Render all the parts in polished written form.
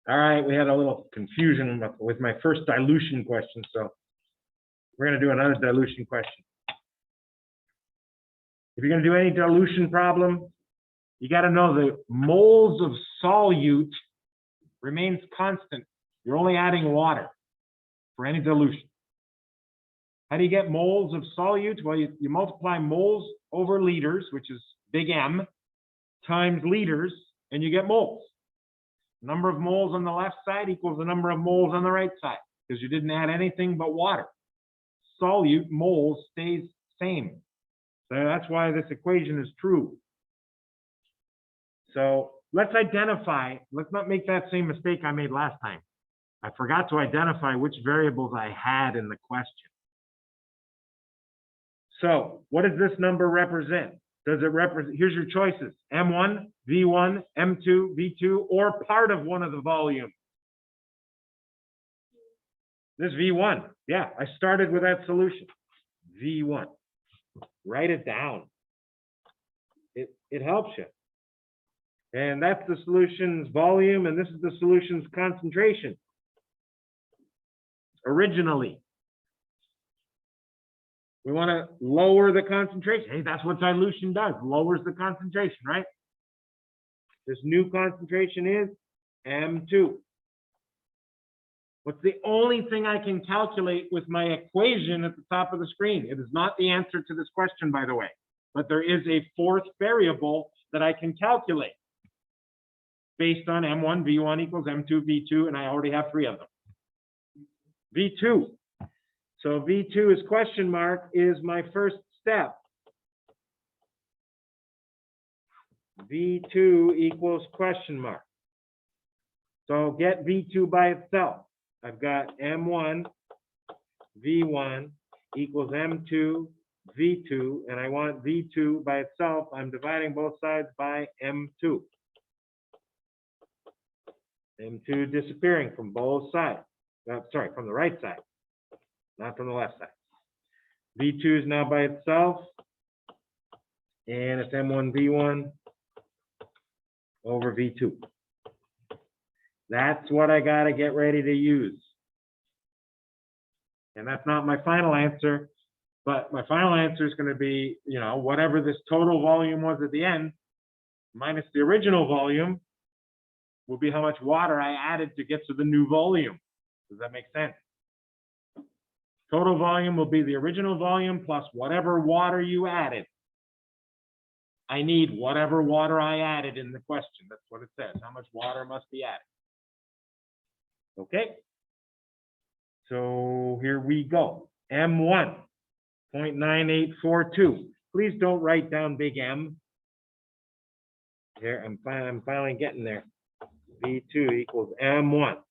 All right, we had a little confusion with my first dilution question, so we're going to do another dilution question. If you're going to do any dilution problem, you got to know the moles of solute remains constant. You're only adding water for any dilution. How do you get moles of solute? Well, you multiply moles over liters, which is big M, times liters, and you get moles. Number of moles on the left side equals the number of moles on the right side, because you didn't add anything but water. Solute moles stays same. So that's why this equation is true. So let's identify, let's not make that same mistake I made last time. I forgot to identify which variables I had in the question. So what does this number represent? Does it represent, here's your choices, M1, V1, M2, V2, or part of one of the volumes. This V1, yeah, I started with that solution, V1. Write it down. It helps you. And that's the solution's volume, and this is the solution's concentration. Originally, we want to lower the concentration. Hey, that's what dilution does, lowers the concentration, right? This new concentration is M2. What's the only thing I can calculate with my equation at the top of the screen? It is not the answer to this question, by the way, but there is a fourth variable that I can calculate based on M1, V1 equals M2, V2, and I already have three of them. V2. So V2 is question mark is my first step. V2 equals question mark. So get V2 by itself. I've got M1, V1 equals M2, V2, and I want V2 by itself. I'm dividing both sides by M2. M2 disappearing from both sides. Sorry, from the right side, not from the left side. V2 is now by itself, and it's M1, V1 over V2. That's what I got to get ready to use. And that's not my final answer, but my final answer is going to be, you know, whatever this total volume was at the end, minus the original volume, will be how much water I added to get to the new volume. Does that make sense? Total volume will be the original volume plus whatever water you added. I need whatever water I added in the question. That's what it says. How much water must be added? Okay. So here we go. M1, 0.9842. Please don't write down big M. Here, I'm finally getting there. V2 equals M1,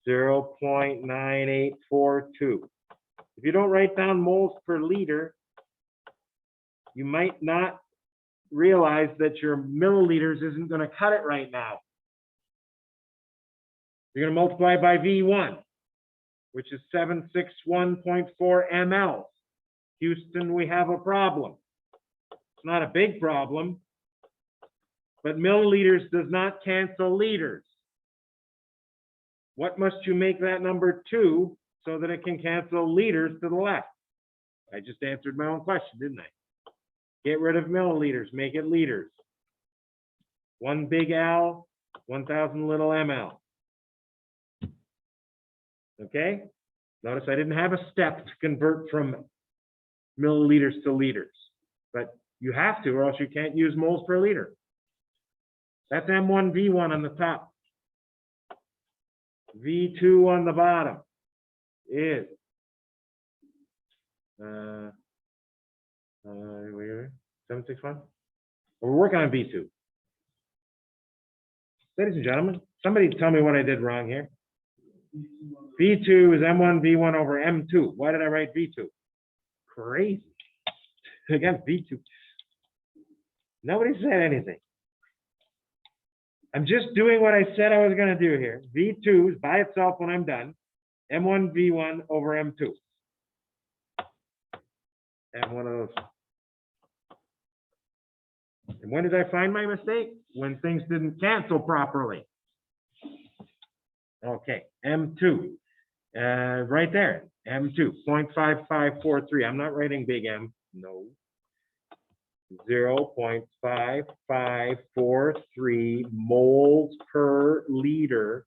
0.9842. If you don't write down moles per liter, you might not realize that your milliliters isn't going to cut it right now. You're going to multiply by V1, which is 761.4 mL. Houston, we have a problem. It's not a big problem, but milliliters does not cancel liters. What must you make that number 2 so that it can cancel liters to the left? I just answered my own question, didn't I? Get rid of milliliters, make it liters. 1 big L, 1,000 little ml. Okay? Notice I didn't have a step to convert from milliliters to liters, but you have to, or else you can't use moles per liter. That's M1, V1 on the top. V2 on the bottom is 761. We're working on V2. Ladies and gentlemen, somebody tell me what I did wrong here. V2 is M1, V1 over M2. Why did I write V2? Crazy. Again, V2. Nobody said anything. I'm just doing what I said I was going to do here. V2 is by itself when I'm done. M1, V1 over M2. And one of those. And when did I find my mistake? When things didn't cancel properly. Okay, M2, right there, M2, 0.5543. I'm not writing big M, no. 0.5543 moles per liter.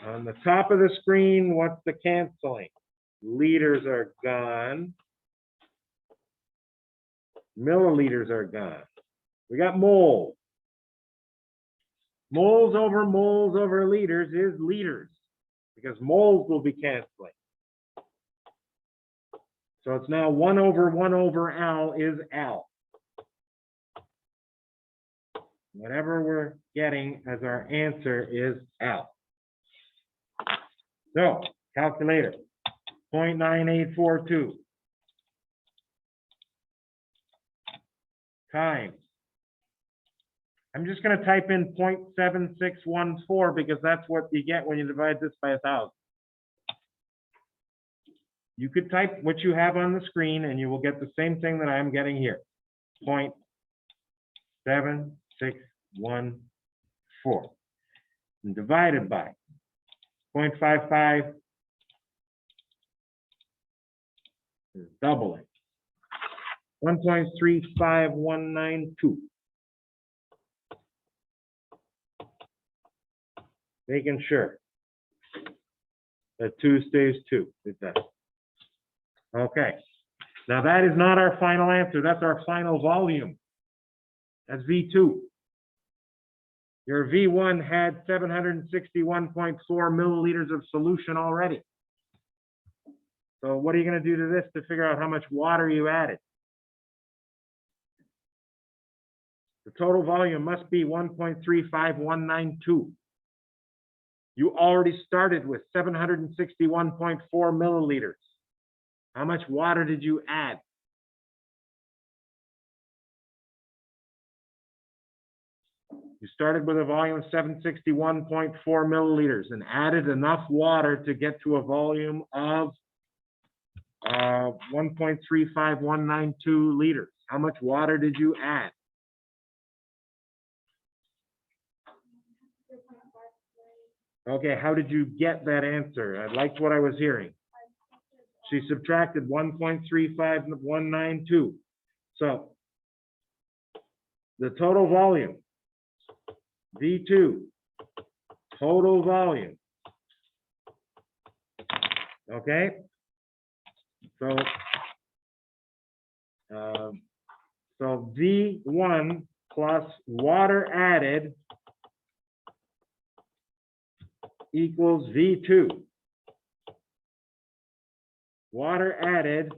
On the top of the screen, what's the canceling? Liters are gone. Milliliters are gone. We got moles. Moles over liters is liters, because moles will be canceling. So it's now 1 over L is L. Whatever we're getting as our answer is L. So, calculator, 0.9842 times. I'm just going to type in 0.7614 because that's what you get when you divide this by 1,000. You could type what you have on the screen and you will get the same thing that I'm getting here. 0.7614 and divided by 0.55 is doubling. 1.35192. Making sure that 2 stays 2. It does. Okay. Now that is not our final answer. That's our final volume. That's V2. Your V1 had 761.4 milliliters of solution already. So what are you going to do to this to figure out how much water you added? The total volume must be 1.35192. You already started with 761.4 milliliters. How much water did you add? You started with a volume of 761.4 milliliters and added enough water to get to a volume of 1.35192 liters. How much water did you add? Okay, how did you get that answer? I liked what I was hearing. She subtracted 1.35192. So the total volume, V2, total volume. Okay? So V1 plus water added equals V2. Water added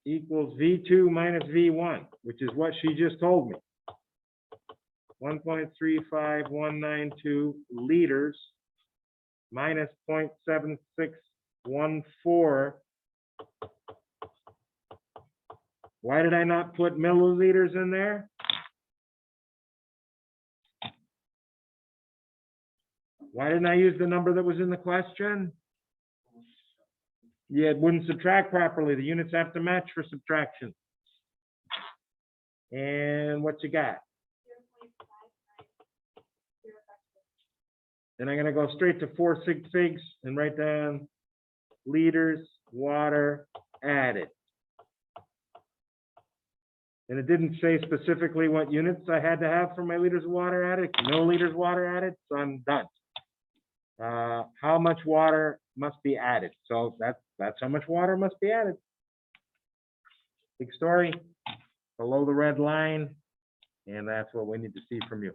equals V2 minus V1, which is what she just told me. 1.35192 liters minus 0.7614. Why did I not put milliliters in there? Why didn't I use the number that was in the question? Yeah, it wouldn't subtract properly. The units have to match for subtraction. And what you got? Then I'm going to go straight to 4 sig figs and write down liters water added. And it didn't say specifically what units I had to have for my liters of water added, milliliters water added, so I'm done. How much water must be added? So that's how much water must be added. Big story, below the red line, and that's what we need to see from you.